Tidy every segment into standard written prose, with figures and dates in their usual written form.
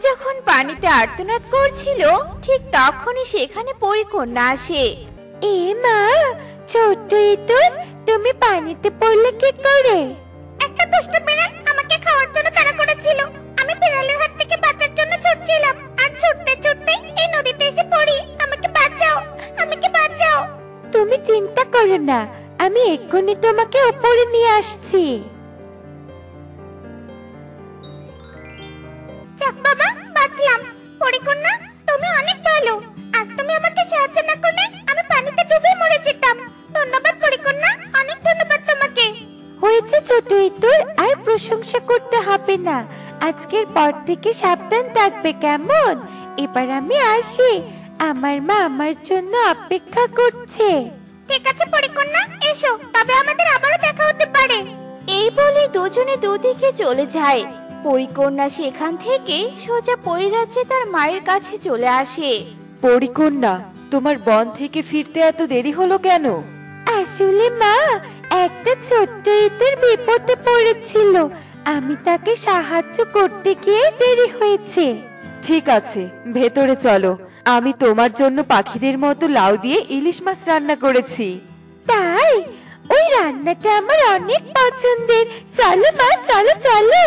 যখন পানিতে আর্তনাদ করছিল ঠিক তখনই সেখানে পরিকন্যা আসে। এ মা, ছোট্ট ইঁদুর, তুমি পানিতে পড়লে কি করে? একটা দুষ্ট বিড়াল আমাকে খাওয়ার জন্য তাড়া করেছিল। আমি বিড়ালের হাত থেকে বাঁচার জন্য ছুটছিলাম, আর ছুটতে ছুটতে এই নদীতে এসে পড়ি। আমাকে বাঁচাও, আমাকে বাঁচাও। তুমি চিন্তা করো না, আমি এক্ষুনি তোমাকে উপরে নিয়ে আসছি। যাক বাবা, বাঁচলাম। পরিকন্যা, তুমি অনেক ভালো। আজ তুমি আমাকে সাহায্য না করলে আমি পানিতে ডুবে মরে যেতাম। ধন্যবাদ পরিকন্যা, অনেক ধন্যবাদ তোমাকে। হয়েছে ছোট ইঁদুর, আর প্রশংসা করতে হবে না। আজকের পর থেকে সাবধান থাকবে, কেমন? এবার আমি আসি, আমার মা আমার জন্য অপেক্ষা করছে। ঠিক আছে পরিকন্যা, এসো, তবে আমাদের আবারও দেখা হতে পারে। এই বলে দুজনে দুদিকে চলে যায়। পরিকন্যা সেখান থেকে সোজা পরিরাজ্যে তার মায়ের কাছে চলে আসে। পরিকন্যা, তোমার বন থেকে ফিরতে এত দেরি হলো কেন? আসলে মা, একটা ছোট্ট ইঁদুর বিপদে পড়েছিল, আমি তাকে সাহায্য করতে গিয়ে দেরি হয়েছে। ঠিক আছে, ভেতরে চলো। আমি তোমার জন্য পাখিদের মতো লাউ দিয়ে ইলিশ মাছ রান্না করেছি। তাই? ওই রান্নাটা আমার অনেক পছন্দের। চলো মা, চলো চলো।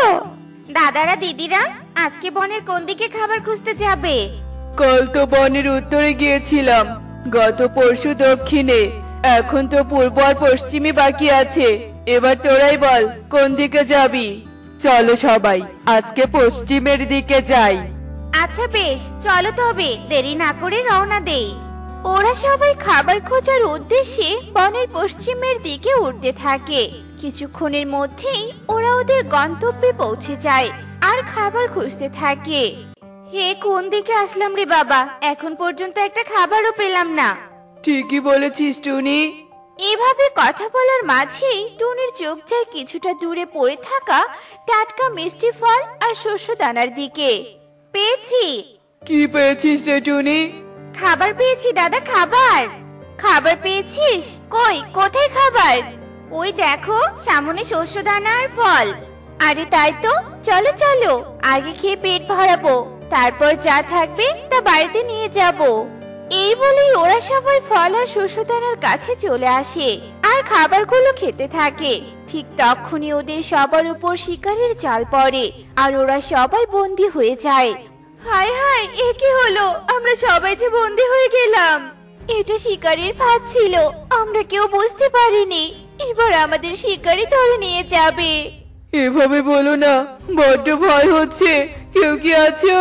দাদারা দিদিরা, আজকে বনের কোন দিকে খাবার খুঁজতে যাবে? কাল তো বনের উত্তরে গিয়েছিলাম, গত পরশু দক্ষিণে, এখন তো পূর্ব আর পশ্চিমে বাকি আছে। এবার তোরাই বল কোন দিকে যাবি। চলো সবাই, আজকে পশ্চিমের দিকে যাই। আচ্ছা বেশ, চলো তবে দেরি না করে রওনা দেই। ওরা সবাই খাবার খোঁজার উদ্দেশ্যে বনের পশ্চিমের দিকে উঠতে থাকে। কিছুক্ষণের মধ্যেই ওরা ওদের গন্তব্যে পৌঁছে যায় আর খাবার খুঁজতে থাকে। হে, কোন দিকে আসলাম রে বাবা, এখন পর্যন্ত একটা খাবারও পেলাম না। ঠিকই বলেছিস টুনি। এভাবে কথা বলার মাঝেই টুনির চোখ যায় কিছুটা দূরে পড়ে থাকা টাটকা মিষ্টি ফল আর শস্য দানার দিকে। পেয়েছি। কি পেয়েছিস রে টুনি? খাবার পেয়েছি দাদা, খাবার। খাবার পেয়েছিস? কই, কোথায় খাবার? ওই দেখো, সামনে শস্য দানা আর ফল। আরে তাই তো, চলো চলো, আগে খেয়ে পেট ভরাবো, তারপর যা থাকবে তা বাড়িতে নিয়ে যাব। এই বলেই ওরা সবাই ফল আর শস্য দানার কাছে চলে আসে আর খাবারগুলো খেতে থাকে। ঠিক তখনই ওদের সবার উপর শিকারের জাল পড়ে আর ওরা সবাই বন্দী হয়ে যায়। হায় হায়, এ কি হলো? আমরা সবাই যে বন্দী হয়ে গেলাম। এটা শিকারীর ফাঁদ ছিল, আমরা কেউ বুঝতে পারিনি। এবার আমাদের শিকারী ধরে নিয়ে যাবে। এভাবে বলো না, বড্ড ভয় হচ্ছে। কেউ কি আছো?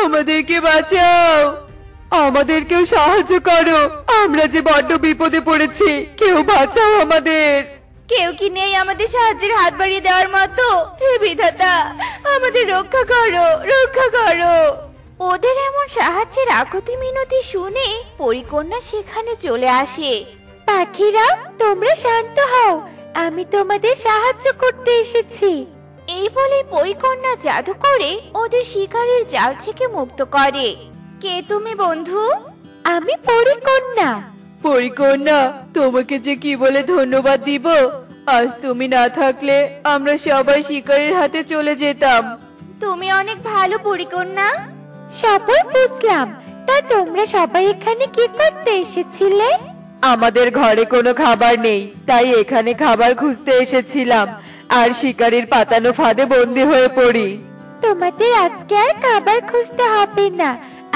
আমাদেরকে বাঁচাও, আমাদেরকেও সাহায্য করো। আমরা যে বড্ড বিপদে পড়েছি, কেউ বাঁচাও আমাদের। কেউ কি নেই আমাদের সাহায্যের হাত বাড়িয়ে দেওয়ার মতো? হে বিধাতা, আমাদের রক্ষা করো, রক্ষা করো। ওদের এমন সাহায্যের আকুতি মিনতি শুনে পরিকন্যা সেখানে চলে আসে। পাখিরা, তোমরা শান্ত হও, আমি তোমাদের সাহায্য করতে এসেছি। এই বলে পরিকন্যা জাদু করে ওদের শিকারের জাল থেকে মুক্ত করে। কে তুমি বন্ধু? আমি পরিকন্যা। পরিকন্যা, তোমাকে যে কি বলে ধন্যবাদ দিব। আজ তুমি না থাকলে আমরা সবাই শিকারের হাতে চলে যেতাম। তুমি অনেক ভালো পরিকন্যা। সবাই বুঝলাম, তা তোমরা সবাই এখানে কি করতে এসেছিলে? আমাদের ঘরে কোনো খাবার নেই, তাই এখানে খাবার খুঁজতে এসেছিলাম আর শিকারীর পাতানো ফাঁদে বন্দি হয়ে পড়ি। তোমাদের আজকে আর খাবার খুঁজতে হবে না,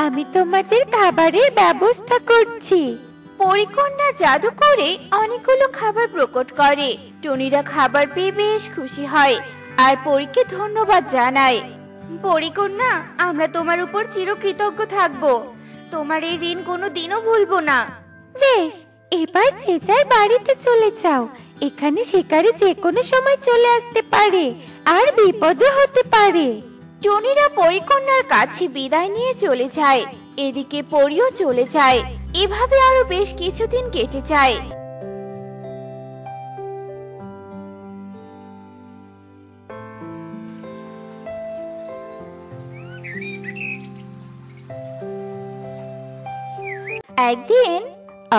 আমি তোমাদের খাবারের ব্যবস্থা করছি। পরিকন্যা জাদু করে অনেকগুলো খাবার প্রকট করে। টুনিরা খাবার পেয়ে বেশ খুশি হয় আর পরীকে ধন্যবাদ জানায়। পরিকন্যা, আমরা তোমার উপর চিরকৃতজ্ঞ থাকবো। তোমার এই ঋণ কোনো দিনও ভুলবো না। বেশ, এবার যে যার বাড়িতে চলে যাও। এখানে শিকারী যে কোনো সময় চলে আসতে পারে আর বিপদও হতে পারে। টুনিরা পরিকন্যার কাছে বিদায় নিয়ে চলে যায়। এদিকে পরিও চলে যায়। এভাবে আরো বেশ কিছুদিন কেটে যায়। একদিন,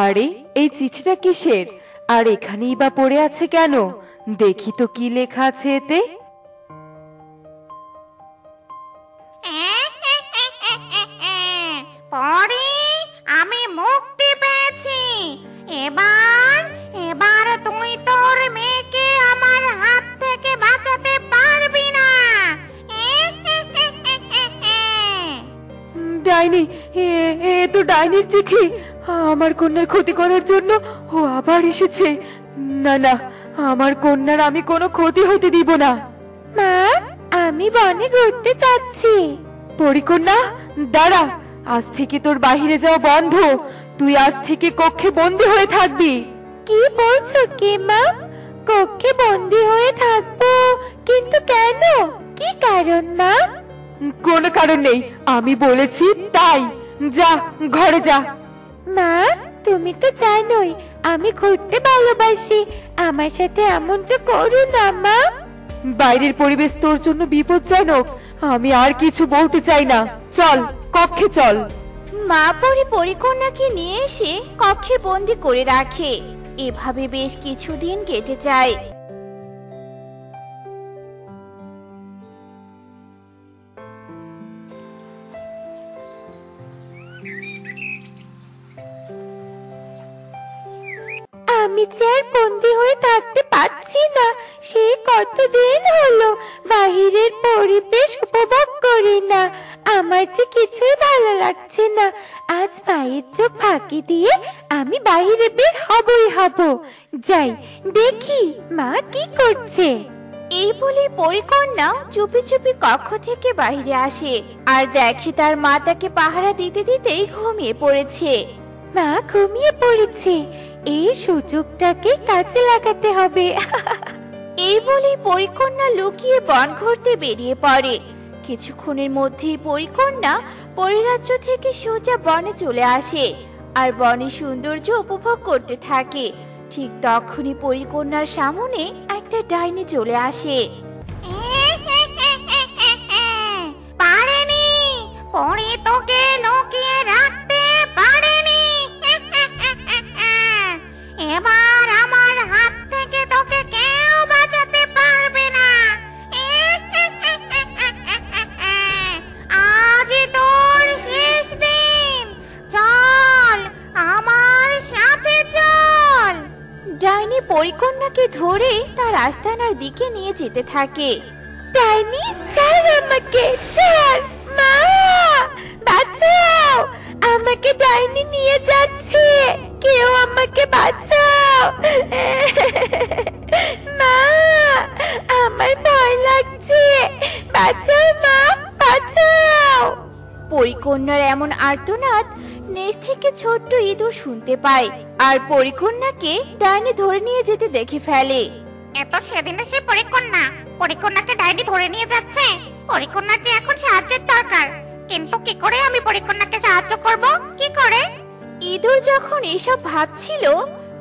আরে এই চিঠিটা কিসের? আর এখানেই বা পড়ে আছে কেন? দেখি তো কি লেখা আছে এতে। এবার এবার তুই তোর মেয়েকে আমার হাত থেকে বাঁচাতে পারবি না। ডাইনি, এ তো ডাইনির চিঠি। আমার কন্যার ক্ষতি করার জন্য ও আবার এসেছে। না না, আমার কন্যার আমি কোনো ক্ষতি হতে দিব না। মা, আমি বনে ঘুরতে যাচ্ছি। পরিকন্যা, দাঁড়া। আজ থেকে তোর বাইরে যাওয়া বন্ধ। তুই আজ থেকে কক্ষে বন্দি হয়ে থাকবি। কি বলছো কে মা? কক্ষে বন্দি হয়ে থাকবো? কিন্তু কেন? কি কারণ মা? কোনো কারণ নেই, আমি বলেছি তাই। যা, ঘরে যা। মা, তুমি তো জানোই আমি ঘুরতে ভালোবাসি। আমার সাথে এমন তো করো না মা। বাইরের পরিবেশ তোর জন্য বিপজ্জনক। আমি আর কিছু বলতে চাই না। চল, কক্ষে চল। মা পরি পরিকন্যাকে নিয়ে এসে কক্ষে বন্দি করে রাখে। এভাবে বেশ কিছুদিন কেটে যায়। আমি যে আর বন্দি হয়ে থাকতে পারছি না। সে কতদিন হলো বাহিরের পরিবেশ উপভোগ করি না। আমার যে কিছুই ভালো লাগছে না। আজ মায়ের চোখ ফাঁকি দিয়ে আমি বাইরে বের হবই হব। যাই, দেখি মা কি করছে। এই বলে পরিকন্যা চুপি চুপি কক্ষ থেকে বাইরে আসে আর দেখে তার মা তাকে পাহারা দিতে দিতেই ঘুমিয়ে পড়েছে। মা ঘুমিয়ে পড়েছে, এই সুযোগটাকে কাজে লাগাতে হবে। এই বলে পরিকন্যা লুকিয়ে বন ঘুরতে বেরিয়ে পড়ে। কিছুক্ষণের মধ্যেই পরিকন্যা পরিরাজ্য থেকে সোজা বনে চলে আসে আর বনের সৌন্দর্য উপভোগ করতে থাকে। ঠিক তখনই পরিকন্যার সামনে একটা ডাইনি চলে আসে। পারেনি, পরে তোকে লুকিয়ে রাখতে পারেনি। এবার আমার হাত থেকে তোকে কেউ বাঁচাতে পারবে না। আজই তোর শেষ দিন। চল, আমার সাথে চল। ডাইনি পরিকন্যাকে ধরে তার আস্তানার দিকে নিয়ে যেতে থাকে। ডাইনি, ছাড় আমাকে, ছাড়। মা, বাঁচাও, আমাকে ডাইনি নিয়ে যাচ্ছে। কেউ আমাকে বাঁচাও। মা, আমার ভয় লাগছে। বাঁচাও মা, বাঁচাও। পরিকন্যার এমন আর্তনাদ নিচ থেকে ছোট্ট ইঁদুর শুনতে পায় আর পরিকন্যাকে ডাইনি ধরে নিয়ে যেতে দেখে ফেলে। এত সেদিনে সে পরিকন্যাকে ডাইনি ধরে নিয়ে যাচ্ছে। পরিকন্যার যে এখন সাহায্যের দরকার, কিন্তু কি করে আমি পরিকন্যাকে সাহায্য করব? কি করে? ইঁদুর যখন এসব ভাবছিল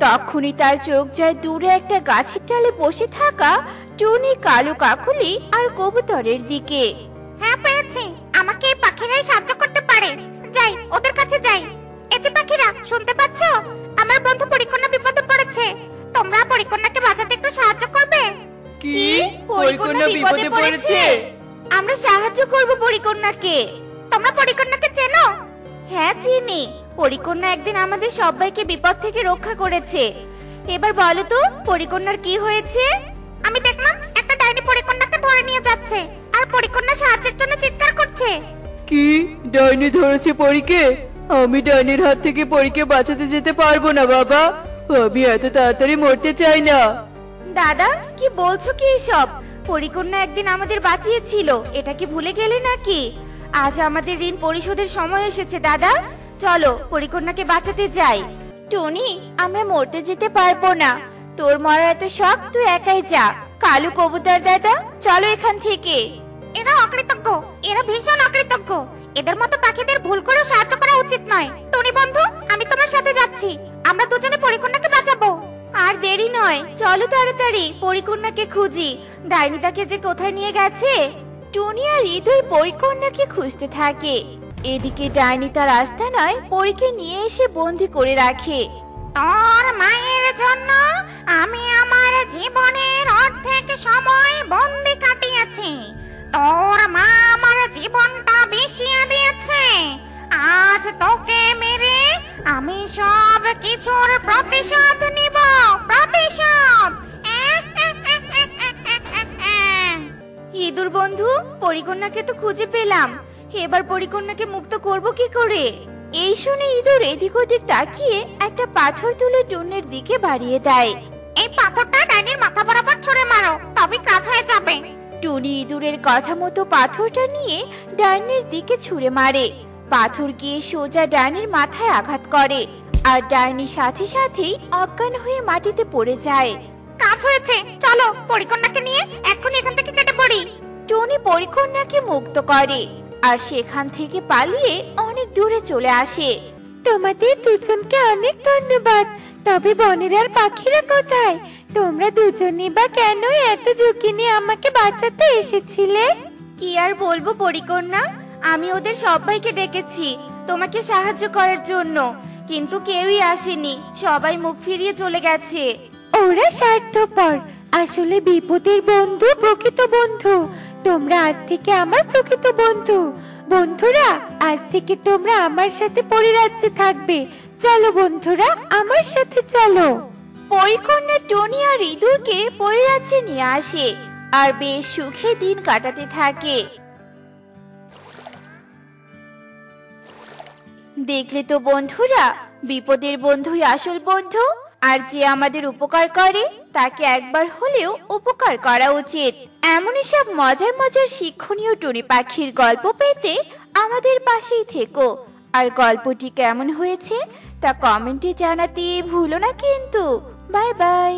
তখনই তার চোখ যায় দূরে একটা গাছের ডালে বসে থাকা টুনি, কালু কাকুলি আর কবুতরের দিকে। হ্যাঁ, পেয়েছি। আমাকে এই পাখিরাই সাহায্য করতে পারে। যাই, ওদের কাছে যাই। এই যে পাখিরা, শুনতে পাচ্ছ? আমার বন্ধু পরিকন্যা বিপদে পড়েছে। তোমরা পরিকন্যাকে বাঁচাতে একটু সাহায্য করবে? কি? পরিকন্যা বিপদে পড়েছে? আমরা সাহায্য করব পরিকন্যাকে। তোমরা পরিকন্যাকে চেনো? হ্যাঁ, চিনি। পরিকন্যা একদিন আমাদের সবাইকে বিপদ থেকে রক্ষা করেছে। এবার বলো তো পরিকন্যার কি হয়েছে? আমি দেখলাম একটা ডাইনি পরিকন্যাকে ধরে নিয়ে যাচ্ছে আর পরিকন্যা সাহায্যের জন্য চিৎকার করছে। কি? ডাইনি ধরেছে পরীকে? আমি ডাইনির হাত থেকে পরীকে বাঁচাতে যেতে পারবো না বাবা। আমি এত তাড়াতাড়ি মরতে চাই না। দাদা, কি বলছো কি এসব? পরিকন্যা একদিন আমাদের বাঁচিয়েছিল, এটা কি ভুলে গেলে নাকি? আজ আমাদের ঋণ পরিশোধের সময় এসেছে দাদা। চলো পরিকন্যাকে বাঁচাতে যাই। টনি, আমরা মরতে যেতে পারবো না। তোর মরার এত শখ, তুই একাই যা। কালু, কবুতর দাদা, চলো এখান থেকে। এরা অকৃতজ্ঞ, এরা ভীষণ অকৃতজ্ঞ। এদের মতো পাখিদের ভুল করেও সাহায্য করা উচিত নয়। টনি বন্ধু, আমি তোমার সাথে যাচ্ছি। আমরা দুজনে পরিকন্যাকে বাঁচাবো। আর দেরি নয়, চলো তাড়াতাড়ি পরিকন্যাকে খুঁজি। ডাইনি তাকে যে কোথায় নিয়ে গেছে। টনি আর ইঁদুর পরিকন্যাকে খুঁজতে থাকে। এদিকে ডাইনি তার আস্তানায় পরীকে নিয়ে এসে বন্দি করে রাখে। তোর মায়ের জন্য আমি আমার জীবনের অর্ধেক সময় বন্দি কাটিয়েছি। তোর মা আমার জীবনটা বিষিয়ে দিয়েছে। আজ তোকে মেরে আমি সব কিছুর প্রতিশোধ নিব, প্রতিশোধ। ইঁদুর বন্ধু, পরিকন্যাকে তো খুঁজে পেলাম, এবার পরিকন্যাকে মুক্ত করব কি করে? এই শুনে ইঁদুর এদিক ওদিক তাকিয়ে একটা পাথর তুলে টুনির দিকে বাড়িয়ে দেয়। এই পাথরটা ডাইনির মাথা বরাবর ছুঁড়ে মারো, তবে কাজ হয়ে যাবে। টুনি ইঁদুরের কথা মতো পাথরটা নিয়ে ডাইনির দিকে ছুঁড়ে মারে। পাথর গিয়ে সোজা ডাইনির মাথায় আঘাত করে, আর ডাইনি সাথে সাথেই অজ্ঞান হয়ে মাটিতে পড়ে যায়। কাজ হয়েছে, চলো পরিকন্যাকে নিয়ে এক্ষুনি এখান থেকে কেটে পড়ি। টুনি পরিকন্যাকে মুক্ত করে আর সেখান থেকে পালিয়ে অনেক দূরে চলে আসে। তোমাদের দুজনকে অনেক ধন্যবাদ। তবে বনের আর পাখিরা কোথায়? তোমরা দুজনই বা কেন এত ঝুঁকি নিয়ে আমাকে বাঁচাতে এসেছিলে? কি আর বলবো পরিকন্যা, আমি ওদের সবাইকে ডেকেছি তোমাকে সাহায্য করার জন্য, কিন্তু কেউই আসেনি, সবাই মুখ ফিরিয়ে চলে গেছে। ওরা স্বার্থপর, আসলে বিপদের বন্ধু প্রকৃত বন্ধু। তোমরা আজ থেকে আমার প্রকৃত বন্ধু। বন্ধুরা, আজ থেকে তোমরা আমার সাথে পরিরাজ্যে থাকবে। চলো বন্ধুরা, আমার সাথে চলো। পরিকন্যা টনি আর ইঁদুরকে পরিরাজ্যে নিয়ে আসে আর বেশ সুখে দিন কাটাতে থাকে। দেখলে তো বন্ধুরা, বিপদের বন্ধুই আসল বন্ধু, আর যে আমাদের উপকার করে তাকে একবার হলেও উপকার করা উচিত। এমনই সব মজার মজার শিক্ষণীয় টুনি পাখির গল্প পেতে আমাদের পাশেই থেকো। আর গল্পটি কেমন হয়েছে তা কমেন্টে জানাতে ভুলো না কিন্তু। Bye bye.